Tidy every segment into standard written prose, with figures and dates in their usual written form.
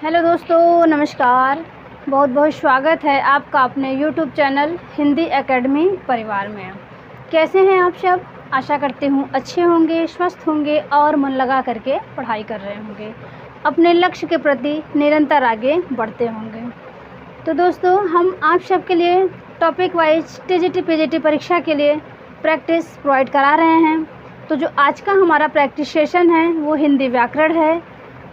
Hello दोस्तों, नमस्कार। बहुत बहुत स्वागत है आपका अपने यूट्यूब चैनल हिंदी एकेडमी परिवार में। कैसे हैं आप सब? आशा करती हूँ अच्छे होंगे, स्वस्थ होंगे और मन लगा करके पढ़ाई कर रहे होंगे, अपने लक्ष्य के प्रति निरंतर आगे बढ़ते होंगे। तो दोस्तों, हम आप सब के लिए टॉपिक वाइज टीजीटी पीजीटी परीक्षा के लिए प्रैक्टिस प्रोवाइड करा रहे हैं। तो जो आज का हमारा प्रैक्टिस सेशन है वो हिंदी व्याकरण है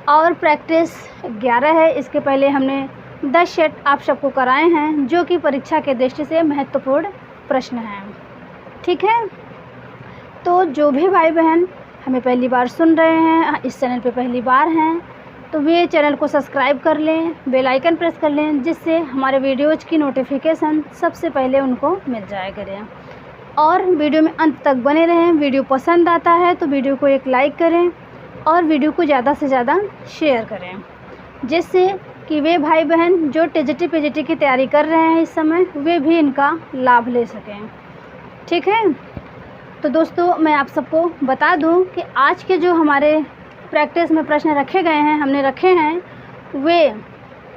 और प्रैक्टिस 11 है। इसके पहले हमने 10 सेट आप सबको कराए हैं जो कि परीक्षा के दृष्टि से महत्वपूर्ण प्रश्न हैं। ठीक है, तो जो भी भाई बहन हमें पहली बार सुन रहे हैं, इस चैनल पे पहली बार हैं, तो वे चैनल को सब्सक्राइब कर लें, बेल आइकन प्रेस कर लें, जिससे हमारे वीडियोज़ की नोटिफिकेशन सबसे पहले उनको मिल जाया करें। और वीडियो में अंत तक बने रहें। वीडियो पसंद आता है तो वीडियो को एक लाइक करें और वीडियो को ज़्यादा से ज़्यादा शेयर करें, जिससे कि वे भाई बहन जो टीजीटी पीजीटी की तैयारी कर रहे हैं इस समय, वे भी इनका लाभ ले सकें। ठीक है, तो दोस्तों मैं आप सबको बता दूं कि आज के जो हमारे प्रैक्टिस में प्रश्न रखे गए हैं, हमने रखे हैं, वे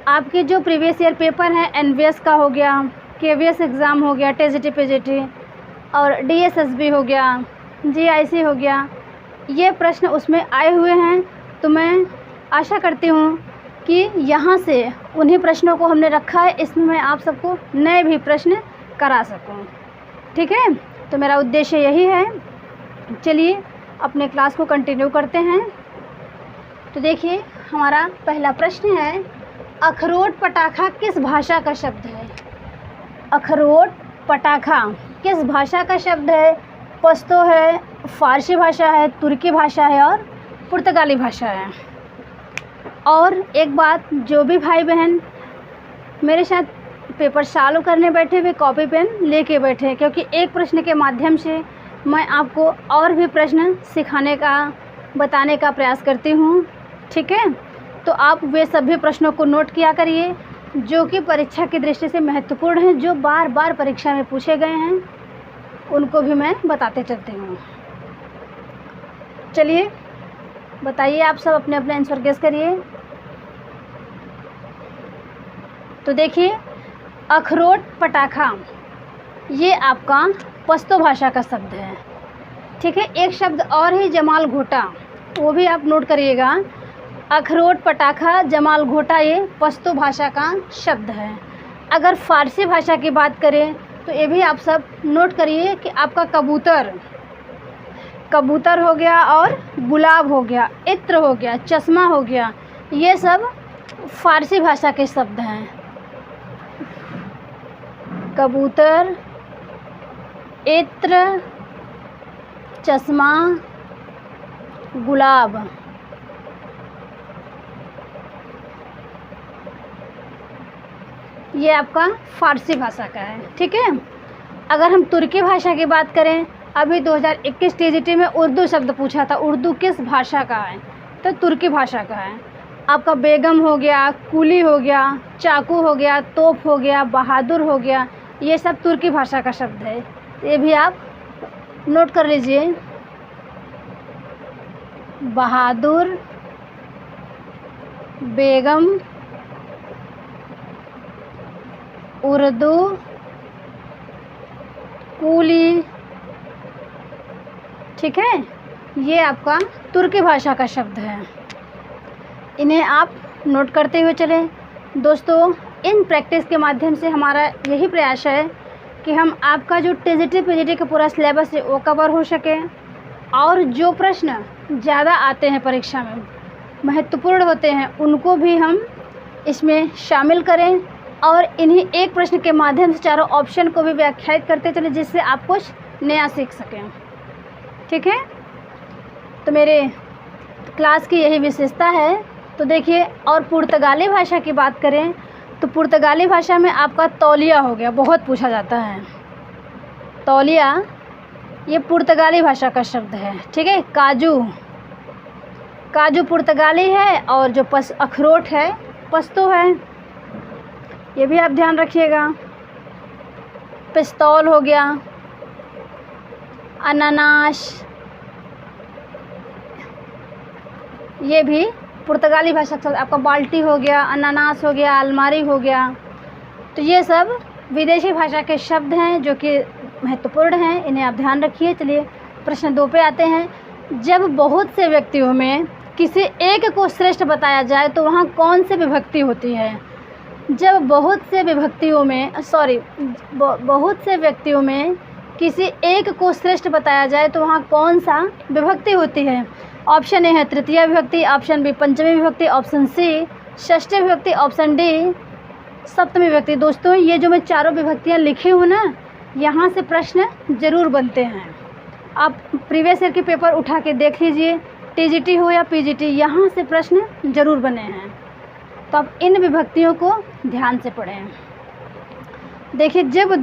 आपके जो प्रीवियस ईयर पेपर हैं, एनवीएस का हो गया, केवीएस एग्ज़ाम हो गया, टीजीटी पीजीटी और डीएसएसबी हो गया, जीआईसी हो गया, ये प्रश्न उसमें आए हुए हैं। तो मैं आशा करती हूँ कि यहाँ से उन्हीं प्रश्नों को हमने रखा है, इसमें मैं आप सबको नए भी प्रश्न करा सकूँ। ठीक है, तो मेरा उद्देश्य यही है। चलिए अपने क्लास को कंटिन्यू करते हैं। तो देखिए, हमारा पहला प्रश्न है, अखरोट पटाखा किस भाषा का शब्द है? अखरोट पटाखा किस भाषा का शब्द है? पश्तो है, फ़ारसी भाषा है, तुर्की भाषा है और पुर्तगाली भाषा है। और एक बात, जो भी भाई बहन मेरे साथ पेपर चालू करने बैठे हुए कॉपी पेन लेके बैठे, क्योंकि एक प्रश्न के माध्यम से मैं आपको और भी प्रश्न सिखाने का, बताने का प्रयास करती हूँ। ठीक है, तो आप वे सभी प्रश्नों को नोट किया करिए जो कि परीक्षा की दृष्टि से महत्वपूर्ण हैं, जो बार बार परीक्षा में पूछे गए हैं, उनको भी मैं बताते चलती हूँ। चलिए बताइए, आप सब अपने अपने आंसर गेस करिए। तो देखिए, अखरोट पटाखा ये आपका पश्तो भाषा का शब्द है। ठीक है, एक शब्द और है जमाल घोटा, वो भी आप नोट करिएगा। अखरोट पटाखा जमाल घोटा ये पश्तो भाषा का शब्द है। अगर फ़ारसी भाषा की बात करें तो ये भी आप सब नोट करिए कि आपका कबूतर हो गया और गुलाब हो गया, इत्र हो गया, चश्मा हो गया, ये सब फ़ारसी भाषा के शब्द हैं। कबूतर, इत्र, चश्मा, गुलाब, ये आपका फ़ारसी भाषा का है। ठीक है, अगर हम तुर्की भाषा की बात करें, अभी 2021 टीजीटी में उर्दू शब्द पूछा था, उर्दू किस भाषा का है? तो तुर्की भाषा का है। आपका बेगम हो गया, कुली हो गया, चाकू हो गया, तोप हो गया, बहादुर हो गया, ये सब तुर्की भाषा का शब्द है। ये भी आप नोट कर लीजिए। बहादुर, बेगम, उर्दू, कुली, ठीक है, ये आपका तुर्की भाषा का शब्द है। इन्हें आप नोट करते हुए चलें। दोस्तों, इन प्रैक्टिस के माध्यम से हमारा यही प्रयास है कि हम आपका जो टीजीटी पीजीटी का पूरा सिलेबस है वो कवर हो सके, और जो प्रश्न ज़्यादा आते हैं परीक्षा में, महत्वपूर्ण होते हैं, उनको भी हम इसमें शामिल करें और इन्हीं एक प्रश्न के माध्यम से चारों ऑप्शन को भी व्याख्यायित करते चलें, जिससे आप कुछ नया सीख सकें। ठीक है, तो मेरे क्लास की यही विशेषता है। तो देखिए, और पुर्तगाली भाषा की बात करें तो पुर्तगाली भाषा में आपका तौलिया हो गया, बहुत पूछा जाता है। तौलिया ये पुर्तगाली भाषा का शब्द है। ठीक है, काजू पुर्तगाली है और जो अखरोट है पश्तो है, ये भी आप ध्यान रखिएगा। पिस्तौल हो गया, अनानास, ये भी पुर्तगाली भाषा का शब्द आपका बाल्टी हो गया, अनानास हो गया, अलमारी हो गया। तो ये सब विदेशी भाषा के शब्द हैं जो कि महत्वपूर्ण हैं, इन्हें आप ध्यान रखिए। चलिए प्रश्न 2 पे आते हैं। जब बहुत से व्यक्तियों में किसी एक को श्रेष्ठ बताया जाए तो वहाँ कौन सी विभक्ति होती है? जब बहुत से व्यक्तियों में किसी एक को श्रेष्ठ बताया जाए तो वहाँ कौन सा विभक्ति होती है? ऑप्शन ए है तृतीया विभक्ति, ऑप्शन बी पंचमी विभक्ति, ऑप्शन सी षष्ठी विभक्ति, ऑप्शन डी सप्तमी विभक्ति। दोस्तों ये जो मैं चारों विभक्तियाँ लिखी हूँ ना, यहाँ से प्रश्न ज़रूर बनते हैं। आप प्रीवियस ईयर के पेपर उठा के देख लीजिए, टीजीटी हो या पीजीटी, यहाँ से प्रश्न ज़रूर बने हैं। तो आप इन विभक्तियों को ध्यान से पढ़ें। देखिए, जब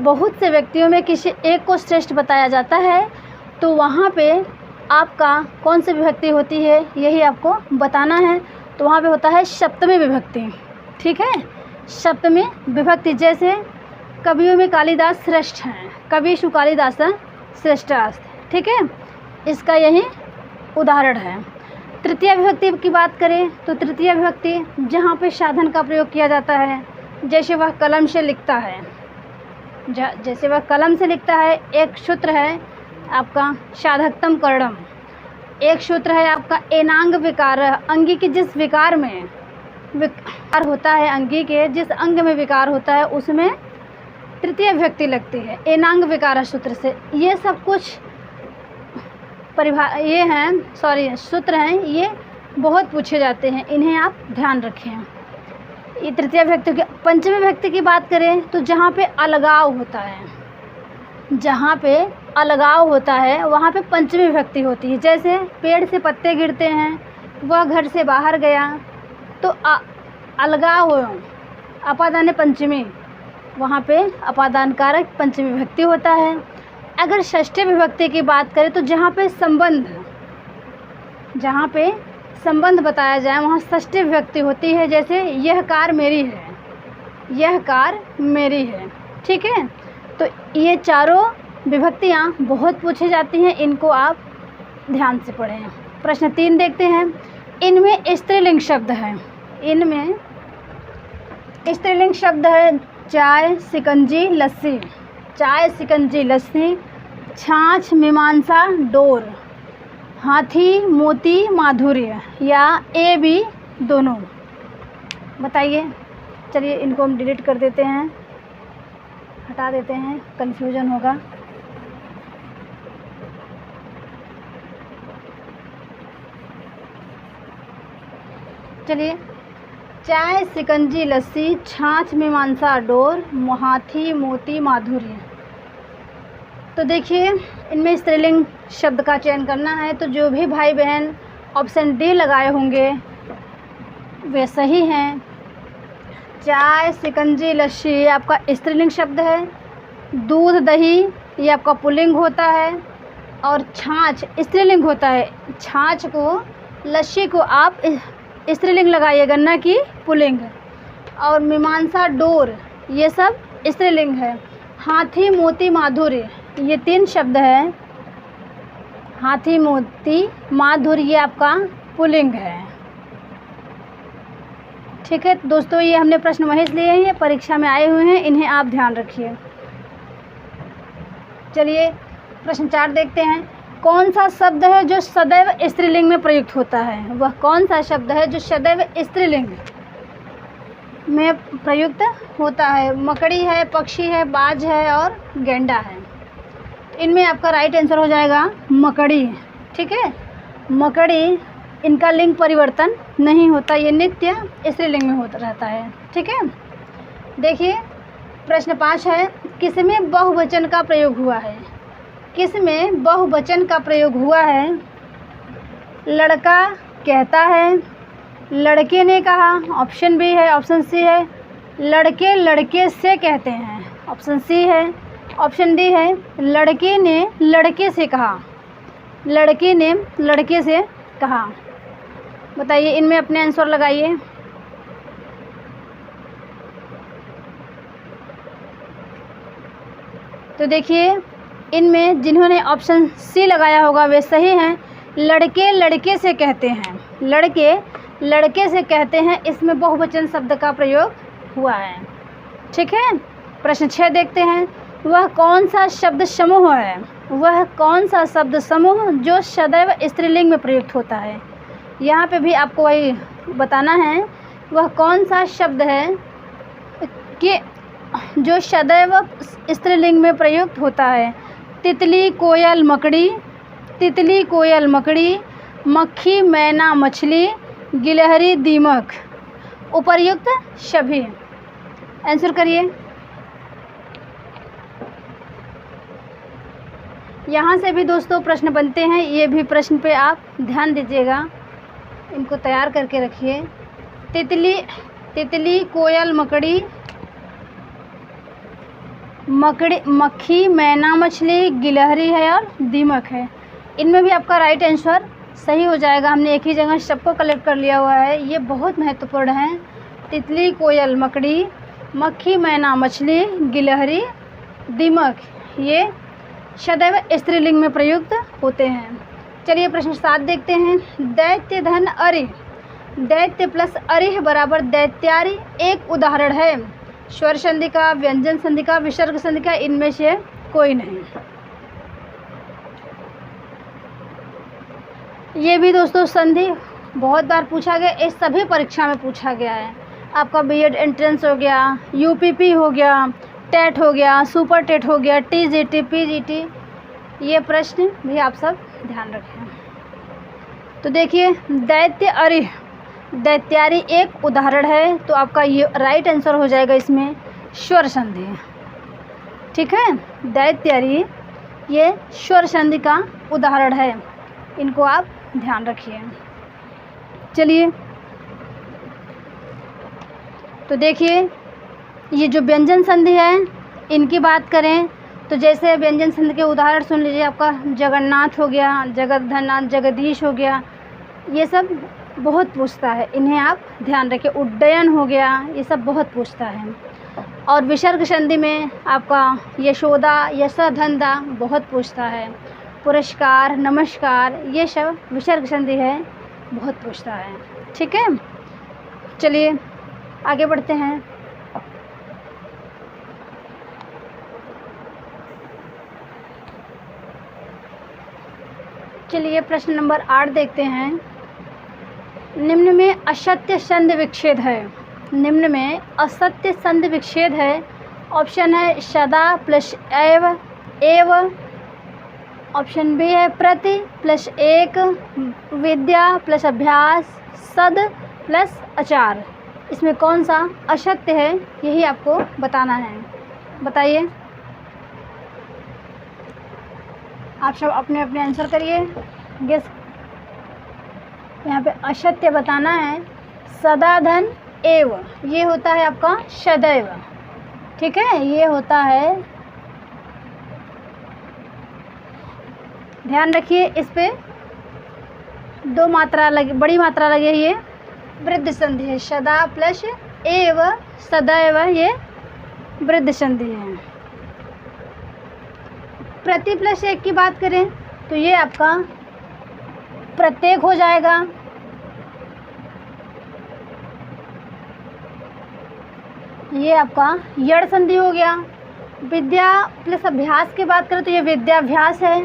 बहुत से व्यक्तियों में किसी एक को श्रेष्ठ बताया जाता है तो वहाँ पे आपका कौन सी विभक्ति होती है, यही आपको बताना है। तो वहाँ पे होता है सप्तमी विभक्ति। ठीक है, सप्तमी विभक्ति। जैसे कवियों में कालिदास श्रेष्ठ हैं, कविषु कालिदास श्रेष्ठास्त। ठीक है, इसका यही उदाहरण है। तृतीया विभक्ति की बात करें तो तृतीया विभक्ति जहाँ पे साधन का प्रयोग किया जाता है, जैसे वह कलम से लिखता है, जैसे वह कलम से लिखता है। एक सूत्र है आपका साधकतम कर्णम, एक सूत्र है आपका एनांग विकार, अंगी के जिस विकार में विकार होता है, अंगी के जिस अंग में विकार होता है उसमें तृतीय विभक्ति लगती है एनांग विकार सूत्र से। ये सब कुछ सूत्र हैं, ये बहुत पूछे जाते हैं, इन्हें आप ध्यान रखें। ये तृतीय विभक्ति की। पंचमी विभक्ति की बात करें तो जहाँ पे अलगाव होता है, जहाँ पे अलगाव होता है वहाँ पे पंचमी विभक्ति होती है। जैसे पेड़ से पत्ते गिरते हैं, वह घर से बाहर गया, तो अलगाव अपादान पंचमी, वहाँ पे अपादान कारक पंचमी विभक्ति होता है। अगर षष्ठी विभक्ति की बात करें तो जहाँ पे संबंध बताया जाए वहाँ षष्ठी विभक्ति होती है। जैसे यह कार मेरी है, यह कार मेरी है। ठीक है, तो ये चारों विभक्तियाँ बहुत पूछी जाती हैं, इनको आप ध्यान से पढ़ें। प्रश्न 3 देखते हैं। इनमें स्त्रीलिंग शब्द है, इनमें स्त्रीलिंग शब्द है चाय, शिकंजी, लस्सी। चाय, शिकंजी, लस्सी, छाछ, मीमांसा, डोर, हाथी, मोती, माधुर्य, या ए बी दोनों। बताइए। चलिए इनको हम डिलीट कर देते हैं, हटा देते हैं, कन्फ्यूजन होगा। चलिए, चाय, शिकंजी, लस्सी, छाछ, मीमांसा, डोर, हाथी, मोती, माधुर्य। तो देखिए इनमें स्त्रीलिंग शब्द का चयन करना है। तो जो भी भाई बहन ऑप्शन डी लगाए होंगे वे सही हैं। चाय, शिकंजी, लस्सी ये आपका स्त्रीलिंग शब्द है। दूध, दही ये आपका पुल्लिंग होता है। और छाछ स्त्रीलिंग होता है। छाछ को, लस्सी को आप स्त्रीलिंग लगाइएगा, न कि पुल्लिंग। और मीमांसा, डोर ये सब स्त्रीलिंग है। हाथी, मोती, माधुर्य ये 3 शब्द है। हाथी, मोती, माधुर्य ये आपका पुल्लिंग है। ठीक है दोस्तों, ये हमने प्रश्न वहीं लिए हैं, ये परीक्षा में आए हुए हैं, इन्हें आप ध्यान रखिए। चलिए प्रश्न 4 देखते हैं। कौन सा शब्द है जो सदैव स्त्रीलिंग में प्रयुक्त होता है? वह कौन सा शब्द है जो सदैव स्त्रीलिंग में प्रयुक्त होता है? मकड़ी है, पक्षी है, बाज है और गेंडा है। इनमें आपका राइट आंसर हो जाएगा मकड़ी। ठीक है, मकड़ी, इनका लिंग परिवर्तन नहीं होता, ये नित्य स्त्रीलिंग में होता रहता है। ठीक है, देखिए प्रश्न 5 है। किसमें बहुवचन का प्रयोग हुआ है? किसमें बहुवचन का प्रयोग हुआ है? लड़का कहता है, लड़के ने कहा, ऑप्शन बी है, ऑप्शन सी है। लड़के लड़के से कहते हैं, ऑप्शन सी है। ऑप्शन डी है, लड़के ने लड़के से कहा, लड़के ने लड़के से कहा। बताइए, इनमें अपने आंसर लगाइए। तो देखिए इनमें जिन्होंने ऑप्शन सी लगाया होगा वे सही हैं, लड़के लड़के से कहते हैं, लड़के लड़के से कहते हैं, इसमें बहुवचन शब्द का प्रयोग हुआ है। ठीक है। प्रश्न 6 देखते हैं। वह कौन सा शब्द समूह है, वह कौन सा शब्द समूह जो सदैव स्त्रीलिंग में प्रयुक्त होता है। यहाँ पे भी आपको वही बताना है, वह कौन सा शब्द है कि जो सदैव स्त्रीलिंग में प्रयुक्त होता है। तितली कोयल मकड़ी, तितली कोयल मकड़ी, मक्खी मैना मछली, गिलहरी दीमक। उपर्युक्त सभी। आंसर करिए। यहाँ से भी दोस्तों प्रश्न बनते हैं, ये भी प्रश्न पे आप ध्यान दीजिएगा, इनको तैयार करके रखिए। तितली तितली कोयल मकड़ी, मक्खी मैना मछली, गिलहरी है और दीमक है। इनमें भी आपका राइट आंसर सही हो जाएगा। हमने एक ही जगह सबको कलेक्ट कर लिया हुआ है, ये बहुत महत्वपूर्ण है। तितली कोयल मकड़ी, मक्खी मैना मछली, गिलहरी दीमक, ये सदैव स्त्रीलिंग में प्रयुक्त होते हैं। चलिए प्रश्न 7 देखते हैं। दैत्य धन अरि, दैत्य प्लस अरिह बराबर दैत्यारी एक उदाहरण है। स्वर संधि का, व्यंजन संधि का, विसर्ग संधि का, इनमें से कोई नहीं। ये भी दोस्तों संधि बहुत बार पूछा गया, इस सभी परीक्षा में पूछा गया है। आपका बीएड एंट्रेंस हो गया, यूपीपी हो गया, टेट हो गया, सुपर टेट हो गया, टीजीटी, पीजीटी, ये प्रश्न भी आप सब ध्यान रखें। तो देखिए दैत्य अरिह, दैत्यारी एक उदाहरण है, तो आपका ये राइट आंसर हो जाएगा इसमें स्वर संधि। ठीक है। दैत्यारी ये स्वर संधि का उदाहरण है, इनको आप ध्यान रखिए। चलिए तो देखिए ये जो व्यंजन संधि है इनकी बात करें तो जैसे व्यंजन संधि के उदाहरण सुन लीजिए। आपका जगन्नाथ हो गया, जगद्धरनाथ, जगदीश हो गया, ये सब बहुत पूछता है, इन्हें आप ध्यान रखें। उड्डयन हो गया, ये सब बहुत पूछता है। और विसर्ग संधि में आपका यशोदा, यशोधंदा बहुत पूछता है। पुरस्कार, नमस्कार, ये सब विसर्ग संधि है, बहुत पूछता है। ठीक है। चलिए आगे बढ़ते हैं। चलिए प्रश्न नंबर 8 देखते हैं। निम्न में असत्य संधि विच्छेद है, निम्न में असत्य संधि विच्छेद है। ऑप्शन है सदा प्लस एव, ऑप्शन बी है प्रति प्लस एक, विद्या प्लस अभ्यास, सद प्लस आचार। इसमें कौन सा असत्य है यही आपको बताना है। बताइए, आप सब अपने अपने आंसर करिए, गेस। यहाँ पे असत्य बताना है। सदा धन एव, ये होता है आपका सदैव। ठीक है, ये होता है, ध्यान रखिए इस पे दो मात्रा लगी, बड़ी मात्रा लगी है, ये वृद्ध संधि है। सदा प्लस एव, सदैव, ये वृद्ध संधि है। प्रति प्लस एक की बात करें तो ये आपका प्रत्येक हो जाएगा। ये आपका यड़ संधि हो गया। विद्या प्लस अभ्यास की बात करें तो ये विद्याभ्यास है।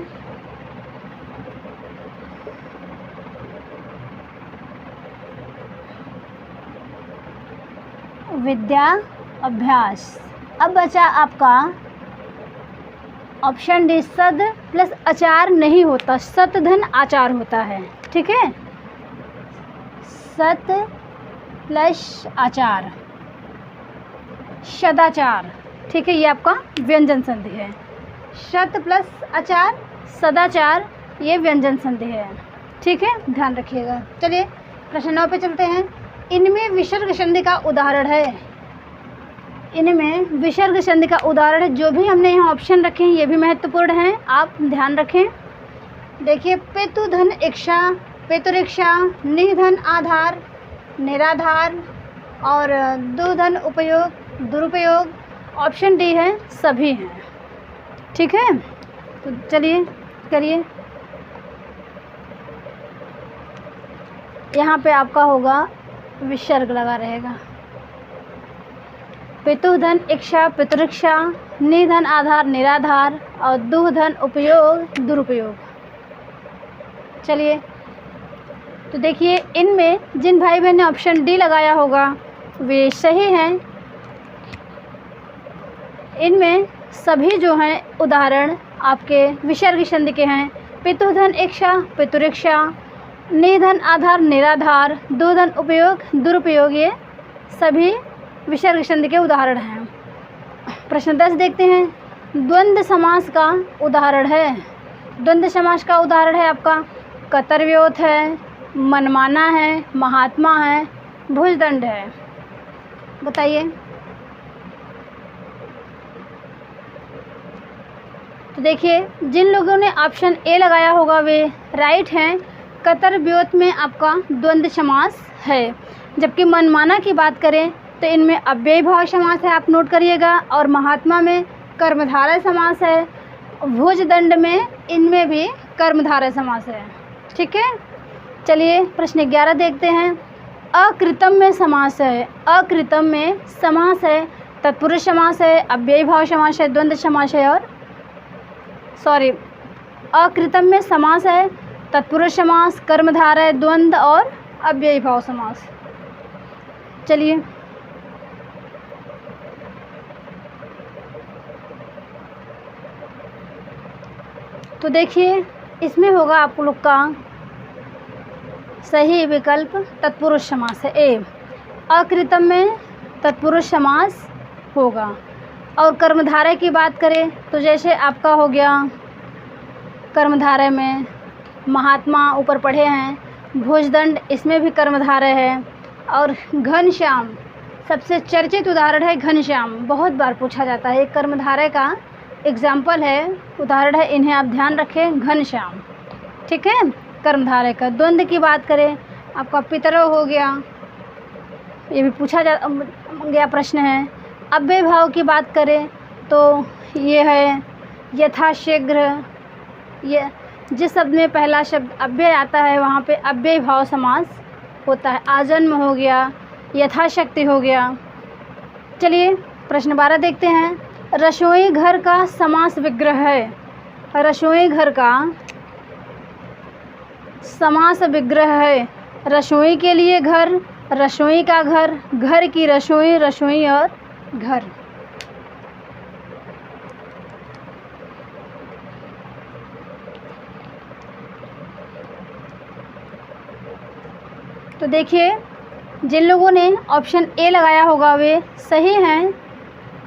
विद्या अभ्यास। अब बचा आपका ऑप्शन डी, सद प्लस आचार नहीं होता, सत धन आचार होता है। ठीक है, सत प्लस आचार, सदाचार। ठीक है, ये आपका व्यंजन संधि है। सत प्लस आचार, सदाचार, ये व्यंजन संधि है। ठीक है, ध्यान रखिएगा। चलिए प्रश्न 9 पे चलते हैं। इनमें विसर्ग संधि का उदाहरण है, इनमें विसर्ग संधि का उदाहरण है। जो भी हमने यहाँ ऑप्शन रखे हैं ये भी महत्वपूर्ण हैं, आप ध्यान रखें। देखिए पेतु धन इक्षा, पेतुरिक्षा, निधन आधार, निराधार, और दुधन उपयोग, दुरुपयोग। ऑप्शन डी है सभी हैं। ठीक है, तो चलिए करिए। यहाँ पे आपका होगा विसर्ग लगा रहेगा। पितुधन इक्षा पितृक्षा, निधन आधार निराधार और दुधन उपयोग दुरुपयोग। चलिए तो देखिए, इनमें जिन भाई बहन ने ऑप्शन डी लगाया होगा वे सही हैं। इनमें सभी जो हैं उदाहरण आपके विसर्ग संधि के हैं। पितुधन इक्षा पितृक्षा, निधन आधार निराधार, दुधन उपयोग दुरुपयोग, ये सभी विसर्ग संधि के उदाहरण हैं। प्रश्न 10 देखते हैं। द्वंद्व समास का उदाहरण है। द्वंद्व समास का उदाहरण है आपका कतरव्योत है, मनमाना है, महात्मा है, भुजदंड है। बताइए। तो देखिए, जिन लोगों ने ऑप्शन ए लगाया होगा वे राइट हैं। कतरव्योत में आपका द्वंद्व समास है। जबकि मनमाना की बात करें तो इनमें अव्ययी भाव समास है, आप नोट करिएगा। और महात्मा में कर्मधारय समास है। भुजदंड में इनमें भी कर्मधारय समास है। ठीक है। चलिए प्रश्न 11 देखते हैं। अकृतम में समास है। अकृतम में समास है, तत्पुरुष समास है, अव्ययी भाव समास है, द्वंद्व समास है और अकृतम में समास है, तत्पुरुष समास, कर्मधारय, द्वंद्व और अव्ययी भाव समास। चलिए तो देखिए, इसमें होगा आप लोग का सही विकल्प तत्पुरुष समास है ए। अकृतम में तत्पुरुष समास होगा। और कर्मधारय की बात करें तो जैसे आपका हो गया कर्मधारय में महात्मा ऊपर पढ़े हैं, भुजदंड इसमें भी कर्मधारय है। और घनश्याम सबसे चर्चित उदाहरण है। घनश्याम बहुत बार पूछा जाता है, एक कर्मधारय का एग्जाम्पल है, उदाहरण है, इन्हें आप ध्यान रखें। घनश्याम ठीक है, कर्मधारय का। द्वंद्व की बात करें आपका पितरो हो गया, ये भी पूछा गया प्रश्न है। अव्यय भाव की बात करें तो ये है यथाशीघ्र। ये जिस शब्द में पहला शब्द अव्यय आता है वहाँ पे अव्यय भाव समास होता है। आजन्म हो गया, यथाशक्ति हो गया। चलिए प्रश्न 12 देखते हैं। रसोई घर का समास विग्रह है। रसोई घर का समास विग्रह है। रसोई के लिए घर, रसोई का घर, घर की रसोई, रसोई और घर। तो देखिए, जिन लोगों ने ऑप्शन ए लगाया होगा वे सही हैं।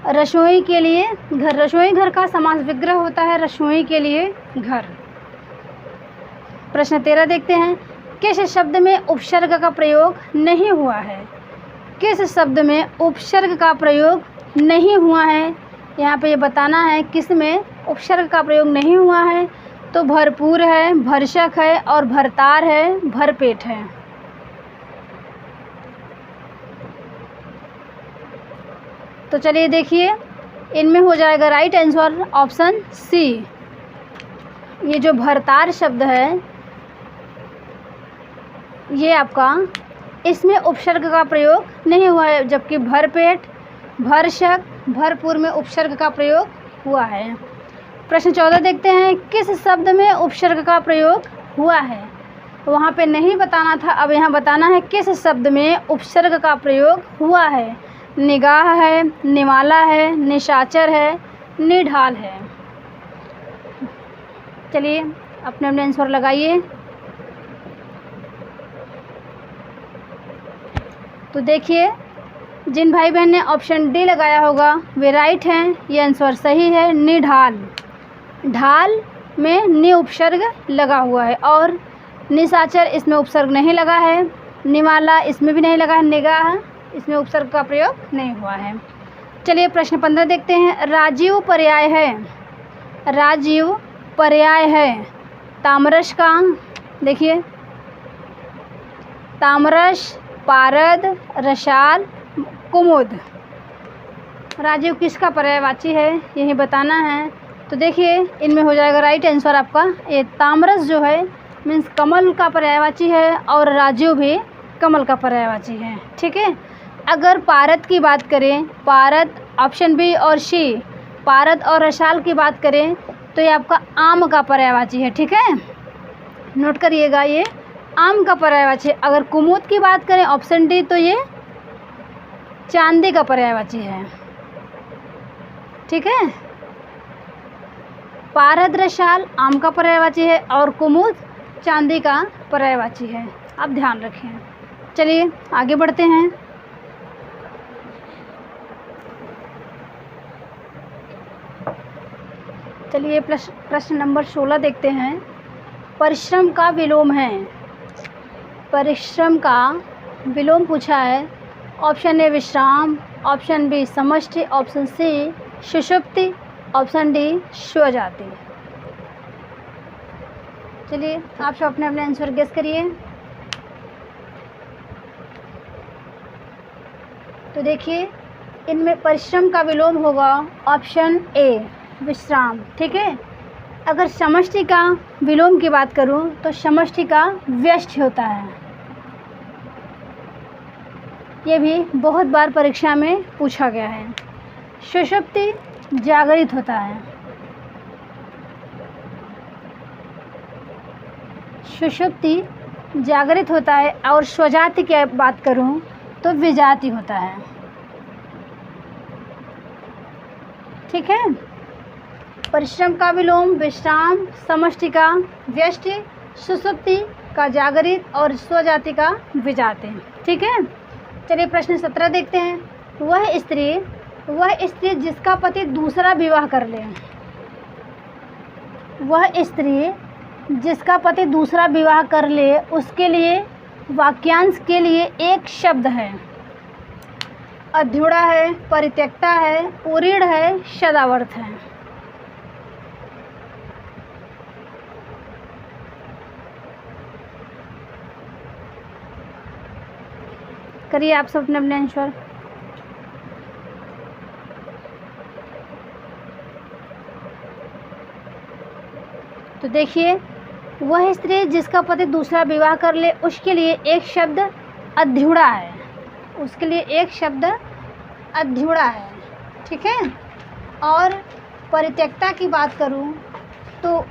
रसोई के लिए घर, रसोई घर का समास विग्रह होता है रसोई के लिए घर। प्रश्न 13 देखते हैं। किस शब्द में उपसर्ग का प्रयोग नहीं हुआ है? किस शब्द में उपसर्ग का प्रयोग नहीं हुआ है? यहाँ पे ये बताना है किस में उपसर्ग का प्रयोग नहीं हुआ है। तो भरपूर है, भरसक है और भरतार है, भरपेट है। तो चलिए देखिए, इनमें हो जाएगा राइट आंसर ऑप्शन सी। ये जो भरतार शब्द है ये आपका, इसमें उपसर्ग का प्रयोग नहीं हुआ है। जबकि भरपेट, भरसक, भरपूर में उपसर्ग का प्रयोग हुआ है। प्रश्न 14 देखते हैं। किस शब्द में उपसर्ग का प्रयोग हुआ है? वहाँ पे नहीं बताना था, अब यहाँ बताना है किस शब्द में उपसर्ग का प्रयोग हुआ है। निगाह है, निवाला है, निशाचर है, निढाल है। चलिए अपने अपने आंसर लगाइए। तो देखिए, जिन भाई बहन ने ऑप्शन डी लगाया होगा वे राइट हैं, ये आंसर सही है। निढाल, ढाल में नि उपसर्ग लगा हुआ है। और निशाचर इसमें उपसर्ग नहीं लगा है। निवाला इसमें भी नहीं लगा है। निगाह इसमें उपसर्ग का प्रयोग नहीं हुआ है। चलिए प्रश्न 15 देखते हैं। राजीव पर्याय है। राजीव पर्याय है तामरस का। देखिए, तामरस, पारद, रसाल, कुमुद। राजीव किसका पर्यायवाची है यही बताना है। तो देखिए, इनमें हो जाएगा राइट आंसर आपका ये तामरस जो है मीन्स कमल का पर्यायवाची है और राजीव भी कमल का पर्यायवाची है। ठीक है। अगर पारद की बात करें, पारद ऑप्शन बी और सी, पारद और रसाल की बात करें तो ये आपका आम का पर्यायवाची है। ठीक है, नोट करिएगा, ये आम का पर्यायवाची है। अगर कुमुद की बात करें ऑप्शन डी तो ये चांदी का पर्यायवाची है। ठीक है, पारद रसाल आम का पर्यायवाची है और कुमुद चांदी का पर्यायवाची है। आप ध्यान रखें। चलिए आगे बढ़ते हैं। चलिए प्रश्न नंबर 16 देखते हैं। परिश्रम का विलोम है। परिश्रम का विलोम पूछा है। ऑप्शन ए विश्राम, ऑप्शन बी समष्टि, ऑप्शन सी सुषुप्ति, ऑप्शन डी स्वजाति। चलिए आप सब अपने अपने आंसर गेस करिए। तो देखिए इनमें परिश्रम का विलोम होगा ऑप्शन ए विश्राम। ठीक है। अगर समष्टि का विलोम की बात करूं तो समष्टि का व्यष्टि होता है। ये भी बहुत बार परीक्षा में पूछा गया है। सुषुप्ति जागृत होता है। सुषुप्ति जागृत होता है और स्वजाति की बात करूं तो विजाति होता है। ठीक है। परिश्रम का विलोम विश्राम, समष्टि का व्यष्टि, सुषुप्ति का जागृत और स्वजाति का विजाति। ठीक है। चलिए प्रश्न 17 देखते हैं। वह स्त्री जिसका पति दूसरा विवाह कर ले। वह स्त्री जिसका पति दूसरा विवाह कर ले उसके लिए वाक्यांश के लिए एक शब्द है। अध्युड़ा है, परित्यक्ता है, उरीड़ है, सदावर्त है। करिए आप सब अपने अपने आंसर। तो देखिए वह स्त्री जिसका पति दूसरा विवाह कर ले उसके लिए एक शब्द अध्युड़ा है। उसके लिए एक शब्द अध्युड़ा है। ठीक है। और परित्यक्ता की बात करूं तो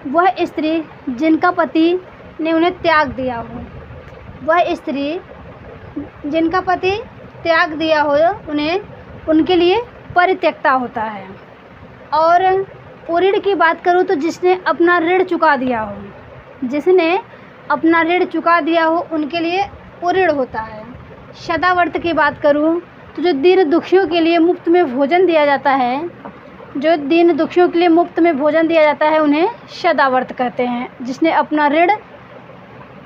वह स्त्री जिनका पति ने उन्हें त्याग दिया हो। वह स्त्री जिनका पति त्याग दिया हो उनके लिए परित्यक्ता होता है। और उरीड़ की बात करूँ तो जिसने अपना ऋण चुका दिया हो। जिसने अपना ऋण चुका दिया हो उनके लिए उरीड़ होता है। सदावर्त की बात करूँ तो जो दीन दुखियों के लिए मुफ्त में भोजन दिया जाता है, जो दीन दुखियों के लिए मुफ्त में भोजन दिया जाता है उन्हें सदावर्त कहते हैं। जिसने अपना ऋण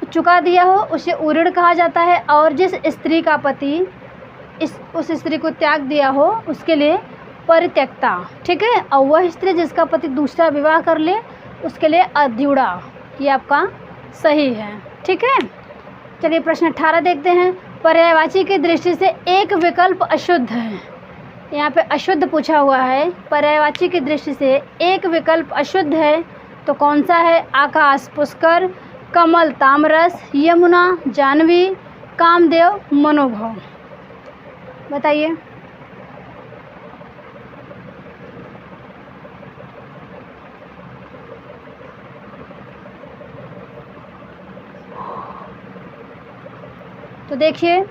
चुका दिया हो उसे उरीड़ कहा जाता है। और जिस स्त्री का पति उस स्त्री को त्याग दिया हो उसके लिए परित्यक्ता। ठीक है। और वह स्त्री जिसका पति दूसरा विवाह कर ले उसके लिए अध्युड़ा। ये आपका सही है। ठीक है। चलिए प्रश्न 18 देखते हैं। पर्यायवाची की दृष्टि से एक विकल्प अशुद्ध है। यहाँ पे अशुद्ध पूछा हुआ है। पर्यायवाची की दृष्टि से एक विकल्प अशुद्ध है तो कौन सा है? आकाश पुष्कर, कमल तामरस, यमुना जाह्नवी, कामदेव मनोभव। बताइए। तो देखिए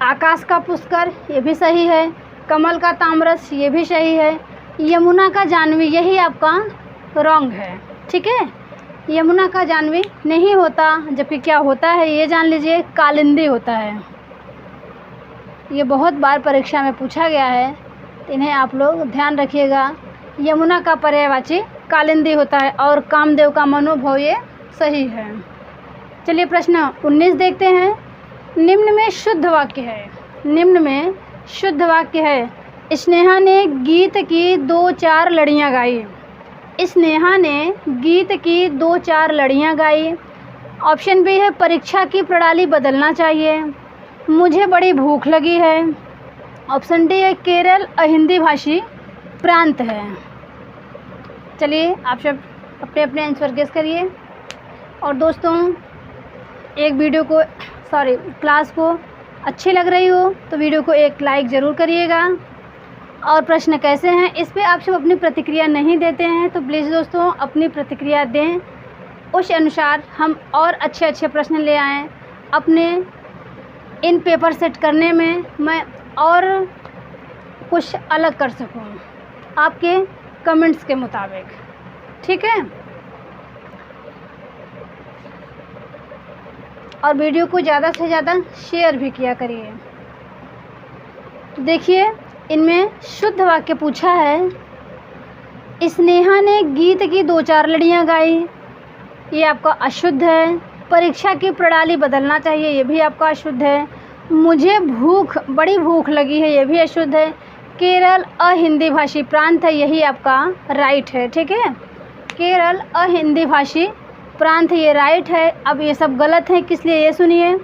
आकाश का पुष्कर ये भी सही है, कमल का तामरस ये भी सही है, यमुना का जाह्नवी यही आपका रॉन्ग है। ठीक है। यमुना का जाह्नवी नहीं होता, जबकि क्या होता है ये जान लीजिए, कालिंदी होता है। ये बहुत बार परीक्षा में पूछा गया है, तो इन्हें आप लोग ध्यान रखिएगा। यमुना का पर्यायवाची कालिंदी होता है और कामदेव का मनोभव ये सही है। चलिए प्रश्न 19 देखते हैं। निम्न में शुद्ध वाक्य है। निम्न में शुद्ध वाक्य है। स्नेहा ने गीत की 2-4 लड़ियाँ गाई। स्नेहा ने गीत की 2-4 लड़ियाँ गाई। ऑप्शन बी है परीक्षा की प्रणाली बदलना चाहिए। मुझे बड़ी भूख लगी है। ऑप्शन डी है केरल अहिंदी भाषी प्रांत है। चलिए आप सब अपने अपने आंसर गेस करिए। और दोस्तों क्लास को अच्छी लग रही हो तो वीडियो को एक लाइक ज़रूर करिएगा। और प्रश्न कैसे हैं इस पे आप सब अपनी प्रतिक्रिया नहीं देते हैं तो प्लीज़ दोस्तों अपनी प्रतिक्रिया दें, उस अनुसार हम और अच्छे प्रश्न ले आएँ अपने इन पेपर सेट करने में मैं और कुछ अलग कर सकूं आपके कमेंट्स के मुताबिक, ठीक है। और वीडियो को ज़्यादा से ज़्यादा शेयर भी किया करिए। देखिए इनमें शुद्ध वाक्य पूछा है, स्नेहा ने गीत की 2-4 लड़ियाँ गाई, ये आपका अशुद्ध है। परीक्षा की प्रणाली बदलना चाहिए, ये भी आपका अशुद्ध है। मुझे बड़ी भूख लगी है, ये भी अशुद्ध है। केरल अहिंदी भाषी प्रांत है, यही आपका राइट है, ठीक है। केरल अहिंदी भाषी प्रांत ये राइट है। अब ये सब गलत है, किस लिए ये सुनिए।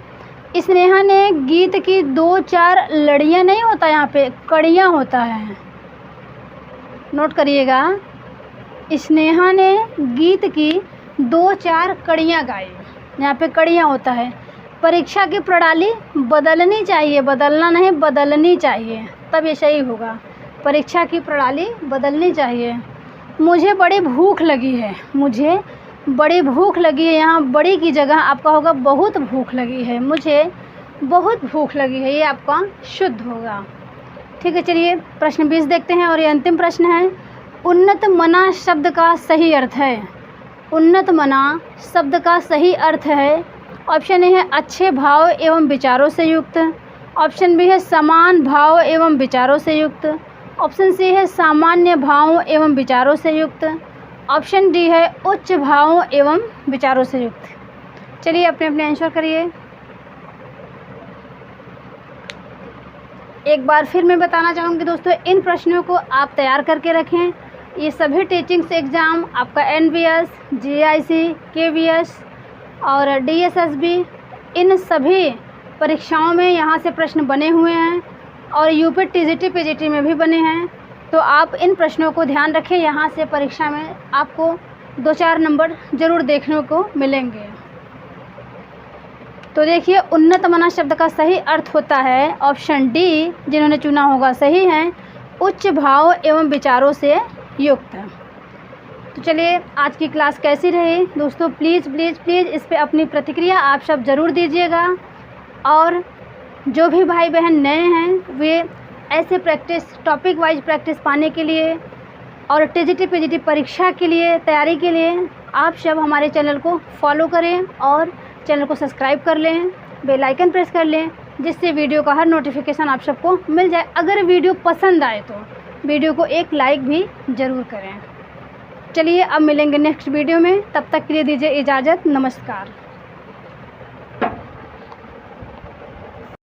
स्नेहा ने गीत की 2-4 लड़ियाँ नहीं होता, यहाँ पे कड़ियाँ होता है, नोट करिएगा। स्नेहा ने गीत की 2-4 कड़ियाँ गाई, यहाँ पे कड़ियाँ होता है। परीक्षा की प्रणाली बदलनी चाहिए, बदलना नहीं बदलनी चाहिए, तब ये सही होगा। परीक्षा की प्रणाली बदलनी चाहिए। मुझे बड़ी भूख लगी है, मुझे बड़ी भूख लगी है, यहाँ बड़ी की जगह आपका होगा बहुत भूख लगी है। मुझे बहुत भूख लगी है, ये आपका शुद्ध होगा, ठीक है। चलिए प्रश्न 20 देखते हैं और ये अंतिम प्रश्न है। उन्नत मना शब्द का सही अर्थ है। उन्नत मना शब्द का सही अर्थ है, ऑप्शन ए है अच्छे भाव एवं विचारों से युक्त, ऑप्शन बी है समान भाव एवं विचारों से युक्त, ऑप्शन सी है सामान्य भावों एवं विचारों से युक्त, ऑप्शन डी है उच्च भावों एवं विचारों से युक्त। चलिए अपने अपने आंसर करिए। एक बार फिर मैं बताना चाहूँगी दोस्तों, इन प्रश्नों को आप तैयार करके रखें। ये सभी टीचिंग्स एग्ज़ाम आपका NBS, GIC, KVS और DSSB, इन सभी परीक्षाओं में यहाँ से प्रश्न बने हुए हैं और UP TGT PGT में भी बने हैं। तो आप इन प्रश्नों को ध्यान रखें, यहाँ से परीक्षा में आपको 2-4 नंबर ज़रूर देखने को मिलेंगे। तो देखिए उन्नत मना शब्द का सही अर्थ होता है ऑप्शन डी, जिन्होंने चुना होगा सही है, उच्च भाव एवं विचारों से युक्त। तो चलिए आज की क्लास कैसी रही दोस्तों, प्लीज़ इस पे अपनी प्रतिक्रिया आप सब ज़रूर दीजिएगा। और जो भी भाई बहन नए हैं वे ऐसे टॉपिक वाइज प्रैक्टिस पाने के लिए और TGT PGT परीक्षा के लिए तैयारी के लिए आप सब हमारे चैनल को फॉलो करें और चैनल को सब्सक्राइब कर लें, बेल आइकन प्रेस कर लें, जिससे वीडियो का हर नोटिफिकेशन आप सबको मिल जाए। अगर वीडियो पसंद आए तो वीडियो को एक लाइक भी ज़रूर करें। चलिए अब मिलेंगे नेक्स्ट वीडियो में, तब तक के लिए दीजिए इजाज़त, नमस्कार।